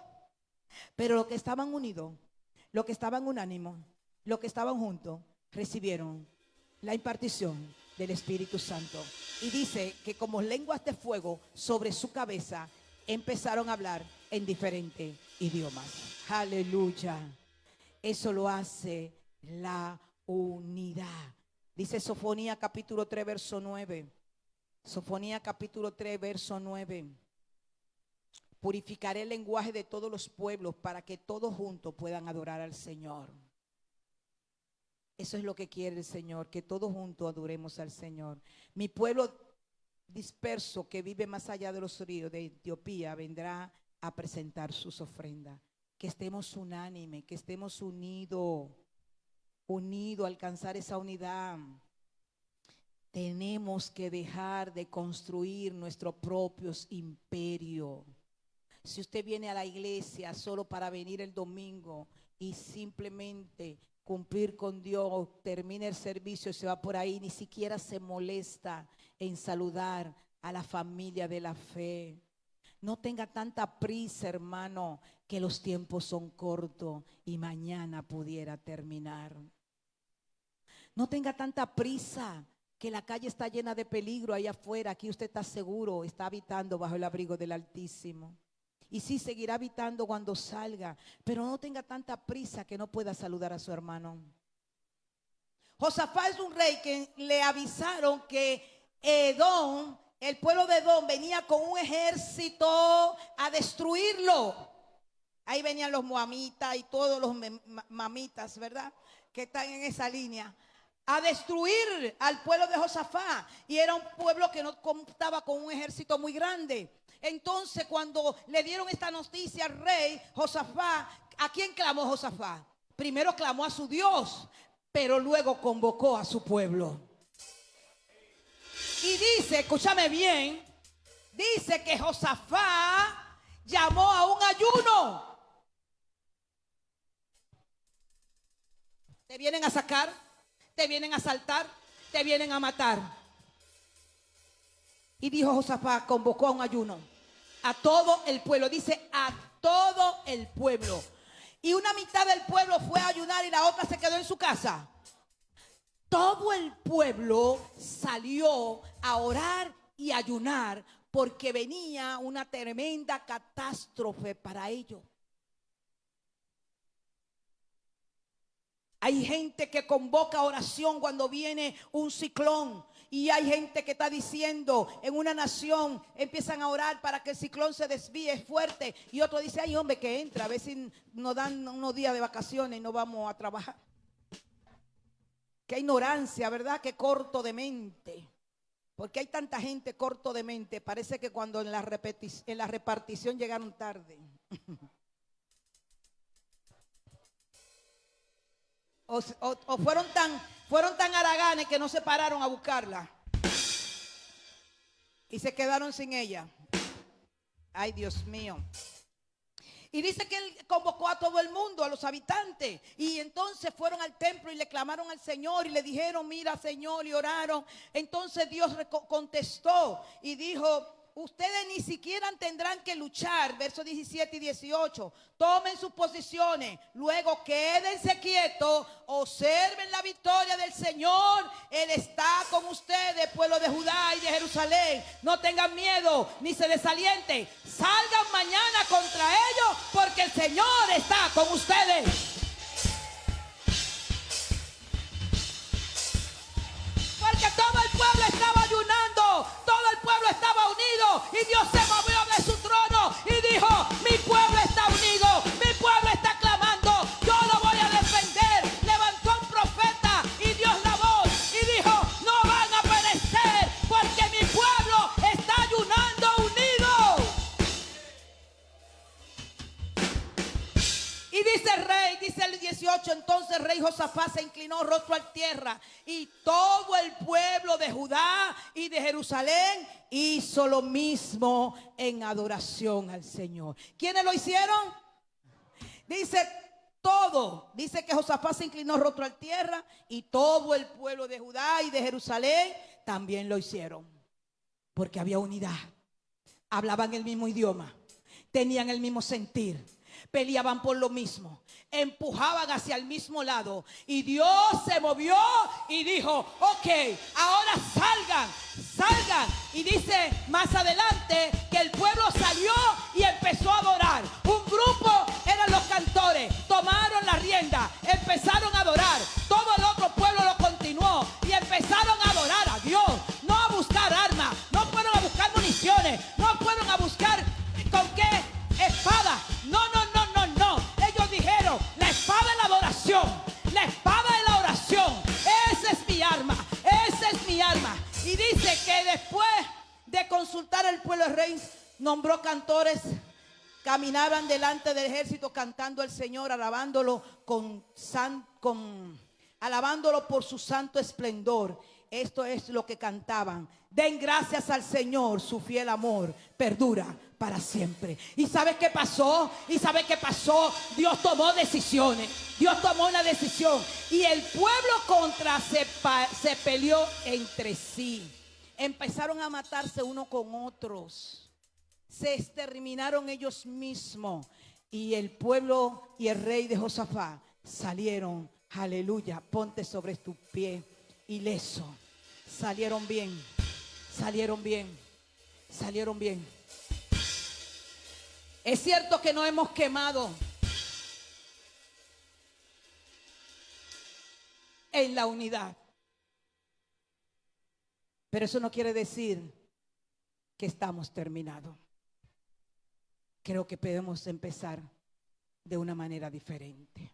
Pero los que estaban unidos, los que estaban unánimos, los que estaban juntos, recibieron la impartición del Espíritu Santo. Y dice que como lenguas de fuego sobre su cabeza empezaron a hablar en diferentes idiomas. Aleluya. Eso lo hace la unidad. Dice Sofonía capítulo 3 verso 9. Sofonía capítulo 3 verso 9. Purificaré el lenguaje de todos los pueblos para que todos juntos puedan adorar al Señor. Eso es lo que quiere el Señor, que todos juntos adoremos al Señor. Mi pueblo disperso que vive más allá de los ríos de Etiopía vendrá a presentar sus ofrendas. Que estemos unánimes, que estemos unidos, a alcanzar esa unidad. Tenemos que dejar de construir nuestros propios imperios. Si usted viene a la iglesia solo para venir el domingo y simplemente cumplir con Dios, termina el servicio y se va por ahí, ni siquiera se molesta en saludar a la familia de la fe. No tenga tanta prisa, hermano, que los tiempos son cortos y mañana pudiera terminar. No tenga tanta prisa, que la calle está llena de peligro allá afuera. Aquí usted está seguro, está habitando bajo el abrigo del Altísimo. Y sí, seguirá habitando cuando salga, pero no tenga tanta prisa que no pueda saludar a su hermano. Josafat es un rey que le avisaron que Edom, el pueblo de Edom, venía con un ejército a destruirlo. Ahí venían los moamitas y todos los mamitas, ¿verdad? Que están en esa línea, a destruir al pueblo de Josafat. Y era un pueblo que no contaba con un ejército muy grande. Entonces, cuando le dieron esta noticia al rey Josafat, ¿a quién clamó Josafat? Primero clamó a su Dios, pero luego convocó a su pueblo. Y dice, escúchame bien, dice que Josafat llamó a un ayuno. Te vienen a sacar, te vienen a asaltar, te vienen a matar. Y dijo Josafat, convocó a un ayuno a todo el pueblo. Dice a todo el pueblo. Y una mitad del pueblo fue a ayunar y la otra se quedó en su casa. Todo el pueblo salió a orar y ayunar porque venía una tremenda catástrofe para ellos. Hay gente que convoca oración cuando viene un ciclón. Y hay gente que está diciendo en una nación, empiezan a orar para que el ciclón se desvíe fuerte. Y otro dice, ay hombre, que entra, a ver si nos dan unos días de vacaciones y no vamos a trabajar. Qué ignorancia, ¿verdad? Qué corto de mente. Porque hay tanta gente corto de mente. Parece que cuando en la repartición llegaron tarde. O fueron tan haraganes que no se pararon a buscarla y se quedaron sin ella. Ay, Dios mío. Y dice que él convocó a todo el mundo, a los habitantes. Y entonces fueron al templo y le clamaron al Señor y le dijeron, mira Señor, y oraron. Entonces Dios contestó y dijo, ustedes ni siquiera tendrán que luchar, versos 17 y 18. Tomen sus posiciones, luego quédense quietos, observen la victoria del Señor. Él está con ustedes, pueblo de Judá y de Jerusalén. No tengan miedo, ni se desalienten. Salgan mañana contra ellos, porque el Señor está con ustedes. Porque todo el pueblo estaba ayunando, todo el pueblo estaba unido y Dios se movió de su trono y dijo, mi pueblo está unido, mi pueblo está clamando, yo lo voy a defender. Levantó un profeta y dio la voz y dijo, no van a perecer porque mi pueblo está ayunando unido. Y dice el rey, dice el 18, entonces el rey Josafat se inclinó rostro a tierra y todo el pueblo de Judá y de Jerusalén hizo lo mismo en adoración al Señor. ¿Quiénes lo hicieron? Dice todo, dice que Josafat se inclinó rostro a tierra y todo el pueblo de Judá y de Jerusalén también lo hicieron. Porque había unidad, hablaban el mismo idioma, tenían el mismo sentir, peleaban por lo mismo, empujaban hacia el mismo lado. Y Dios se movió y dijo, ok, ahora salgan. Y dice más adelante que el pueblo salió y empezó a adorar. Un grupo eran los cantores, tomaron la rienda, empezaron a adorar. Todo el otro pueblo lo continuó y empezaron a adorar a Dios. No a buscar armas, no fueron a buscar municiones, no fueron a buscar con qué espada. No. Ellos dijeron, la espada es la adoración, la espada es la oración. Esa es mi arma, esa es mi arma. Y dice que después de consultar al pueblo, el rey nombró cantores, caminaban delante del ejército cantando al Señor, alabándolo alabándolo por su santo esplendor. Esto es lo que cantaban: den gracias al Señor, su fiel amor perdura para siempre. ¿Y sabes qué pasó? Dios tomó decisiones. Dios tomó una decisión. Y el pueblo se peleó entre sí. Empezaron a matarse unos con otros. Se exterminaron ellos mismos. Y el pueblo y el rey de Josafat salieron, aleluya, ponte sobre tu pie, ileso. Salieron bien. Es cierto que no hemos quemado en la unidad, pero eso no quiere decir que estamos terminados. Creo que podemos empezar de una manera diferente.